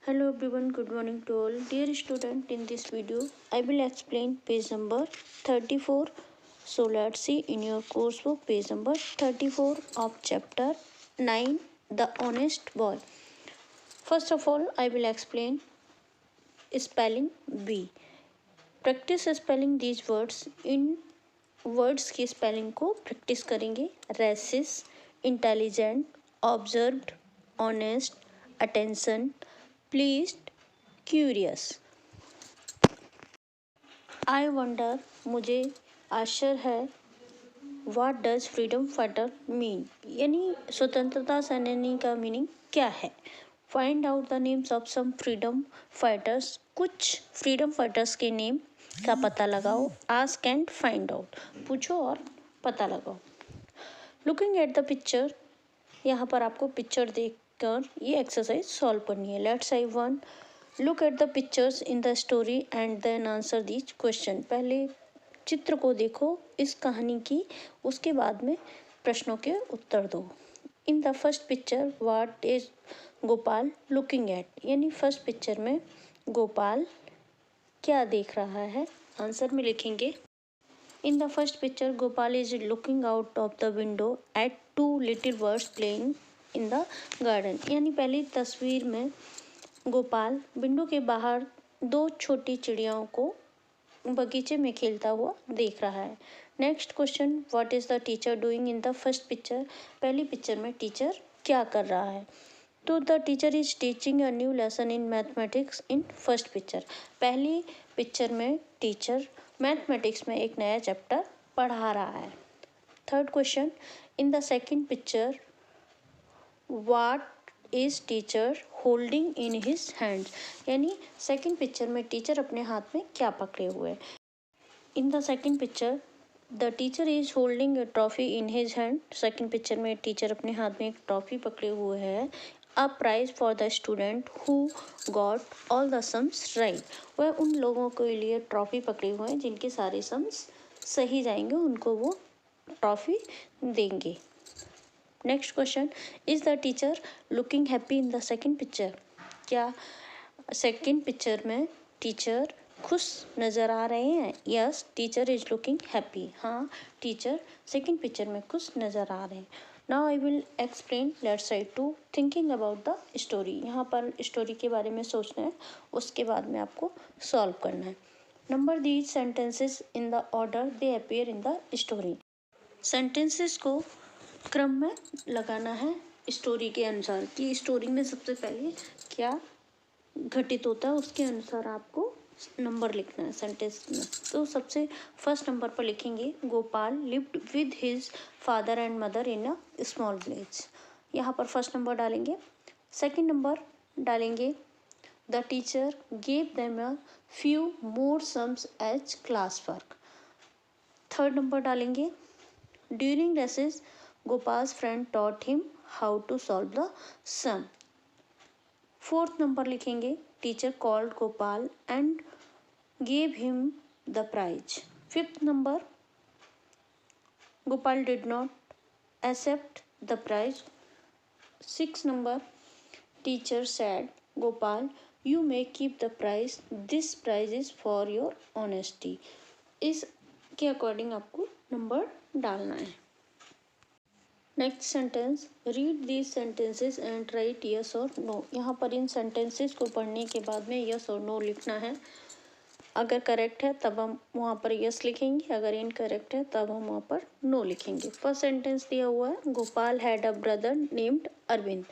Hello everyone, good morning to all. Dear student, in this video, I will explain page number 34. So let's see in your coursebook page number 34 of chapter 9, The Honest Boy. First of all, I will explain spelling bee. Practice spelling these words. इन words की spelling को practice करेंगे. Recess, intelligent, observed, honest, attention, pleased, curious. I wonder, मुझे आश्चर्य है. What does freedom fighter mean, यानी स्वतंत्रता सेनानी का मीनिंग क्या है. Find out the names of some freedom fighters, कुछ फ्रीडम फाइटर्स के नेम का पता लगाओ. आस्क एंड फाइंड आउट, पूछो और पता लगाओ. लुकिंग एट द पिक्चर, यहाँ पर आपको पिक्चर देखकर ये एक्सरसाइज सॉल्व करनी है. Let's I one. Look at the pictures in the story and then answer these question. पहले चित्र को देखो इस कहानी की, उसके बाद में प्रश्नों के उत्तर दो. In the first picture what is Gopal looking at, यानी फर्स्ट पिक्चर में गोपाल क्या देख रहा है. आंसर में लिखेंगे. In the first picture Gopal is looking out of the window at two little birds playing in the garden, यानी पहली तस्वीर में गोपाल विंडो के बाहर दो छोटी चिड़ियाओं को बगीचे में खेलता हुआ देख रहा है. Next question, what is the teacher doing in the first picture, पहली पिक्चर में टीचर क्या कर रहा है. तो the teacher is teaching a new lesson in mathematics in first picture, पहली पिक्चर में टीचर मैथमेटिक्स में एक नया चैप्टर पढ़ा रहा है. Third question, in the second picture what is teacher holding in his hand, यानी सेकंड पिक्चर में टीचर अपने हाथ में क्या पकड़े हुए. In the second picture the teacher is holding a trophy in his hand, second picture में teacher अपने हाथ में एक ट्रॉफी पकड़े हुए है. A prize for the student who got all the sums right, वह उन लोगों के लिए ट्रॉफी पकड़े हुए हैं जिनके सारे सम्स सही जाएंगे, उनको वो ट्रॉफी देंगे. Next question, is the teacher looking happy in the second picture, क्या सेकंड पिक्चर में टीचर खुश नज़र आ रहे हैं. Yes, teacher is looking happy, हाँ टीचर सेकंड पिक्चर में खुश नज़र आ रहे हैं. Now I will explain. Let's write to thinking about the story, यहाँ पर स्टोरी के बारे में सोचना है, उसके बाद में आपको सॉल्व करना है. Number these sentences in the order they appear in the story, sentences को क्रम में लगाना है स्टोरी के अनुसार कि स्टोरी में सबसे पहले क्या घटित होता है, उसके अनुसार आपको नंबर लिखना है सेंटेंस में. तो सबसे फर्स्ट नंबर पर लिखेंगे Gopal lived with his father and mother in a small village, यहाँ पर फर्स्ट नंबर डालेंगे. सेकंड नंबर डालेंगे the teacher gave them a few more sums as class work. Third number डालेंगे during recess Gopal's friend taught him how to solve the sum. Fourth number लिखेंगे teacher called Gopal and gave him the prize. Fifth number, Gopal did not accept the prize. Sixth number, teacher said, Gopal, you may keep the prize. This prize is for your honesty. इसके according आपको number डालना है. Next sentence, read these sentences and right yes और no. यहाँ पर इन sentences को पढ़ने के बाद में यस और नो लिखना है. अगर करेक्ट है तब हम वहाँ पर यस लिखेंगे, अगर इनकरेक्ट है तब हम वहाँ पर नो लिखेंगे. फर्स्ट सेंटेंस दिया हुआ है Gopal had a brother named Arvind.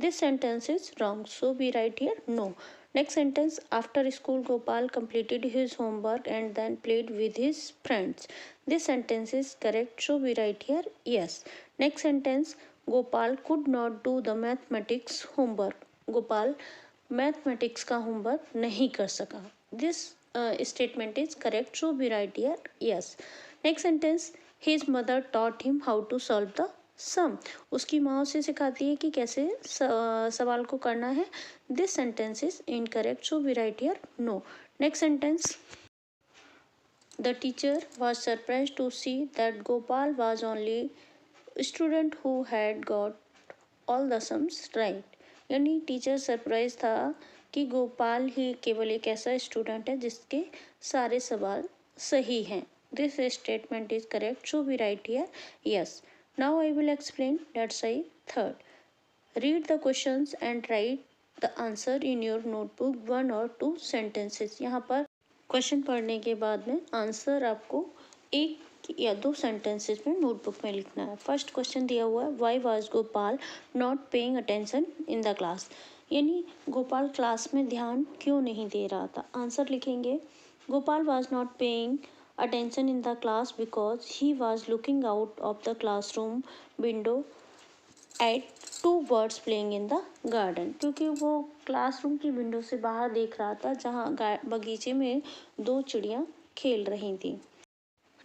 This sentence is wrong, so we write here no. Next sentence, after school Gopal completed his homework and then played with his friends. This sentence is correct, so we write here yes. Next sentence, Gopal could not do the mathematics homework. Gopal mathematics का homework नहीं कर सका. This statement is correct, so we write here yes. Next sentence, his mother taught him how to solve the sum. उसकी माँ उसे सिखाती है कि कैसे सवाल को करना है. This sentence is incorrect, so we write here no. Next sentence, the teacher was surprised to see that Gopal was only student who had got all the sums right. यानी टीचर सरप्राइज था कि गोपाल ही केवल एक ऐसा student है जिसके सारे सवाल सही हैं. This statement is correct, so we write here yes. Now I will explain. Let's I third. Read the questions and write the answer in your notebook 1 or 2 sentences. यहाँ पर क्वेश्चन पढ़ने के बाद में आंसर आपको 1 या 2 सेंटेंसेस में notebook में लिखना है. फर्स्ट क्वेश्चन दिया हुआ है, why was Gopal not paying attention in the class. यानी गोपाल क्लास में ध्यान क्यों नहीं दे रहा था. आंसर लिखेंगे, Gopal was not paying attention in the class because he was looking out of the classroom window at 2 birds playing in the garden. क्योंकि वो क्लासरूम की विंडो से बाहर देख रहा था जहाँ बगीचे में 2 चिड़ियाँ खेल रही थी.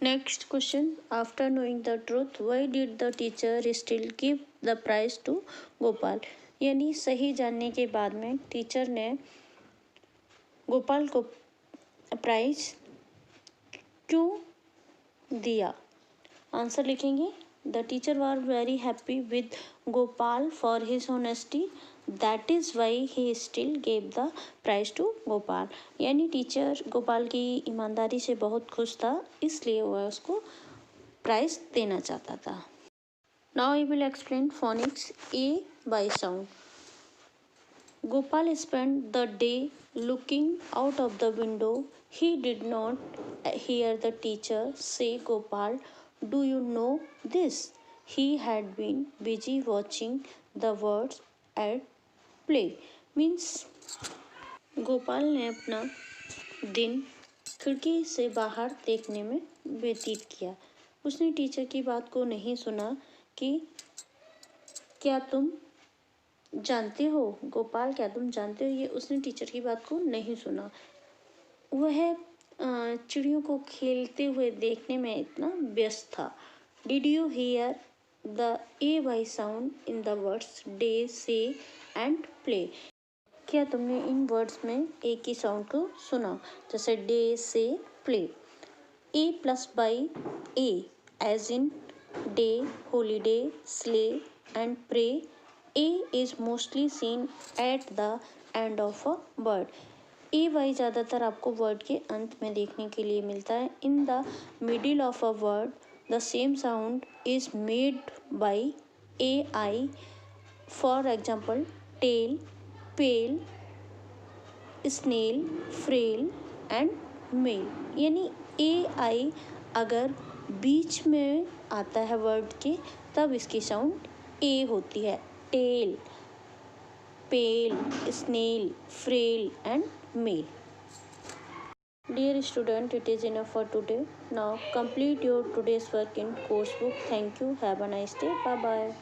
Next question, after knowing the truth why did the teacher still give the prize to Gopal. यानी सही जानने के बाद में टीचर ने गोपाल को प्राइज क्यों दिया. आंसर लिखेंगे, the teacher were very happy with Gopal for his honesty, that is why he still gave the prize to Gopal. यानी टीचर गोपाल की ईमानदारी से बहुत खुश था, इसलिए वह उसको प्राइज देना चाहता था. Now I will explain phoenix A by sound. Gopal spent the day looking out of the window. He did not hear the teacher say, Gopal, do you know this? He had been busy watching the birds at play. Means Gopal ने अपना दिन खिड़की से बाहर देखने में व्यतीत किया. उसने टीचर की बात को नहीं सुना कि क्या तुम जानते हो, गोपाल क्या तुम जानते हो, ये उसने टीचर की बात को नहीं सुना. वह चिड़ियों को खेलते हुए देखने में इतना व्यस्त था. Did you here the A Y sound in the words day से एंड प्ले. क्या तुमने इन वर्ड्स में ए की साउंड को सुना, जैसे डे से play. A plus by A as in day, holiday, slay and pray. A is mostly seen at the end of a word. A Y ज़्यादातर आपको वर्ड के अंत में देखने के लिए मिलता है. In the middle of a word the same sound is made by A I. For example tail, pail, snail, frail and mail. यानी ए आई अगर बीच में आता है वर्ड के तब इसकी साउंड ए होती है. Tail, pail, snail, frail and male. Dear student, it is enough for today. Now complete your today's work in course book. Thank you. Have a nice day. Bye bye.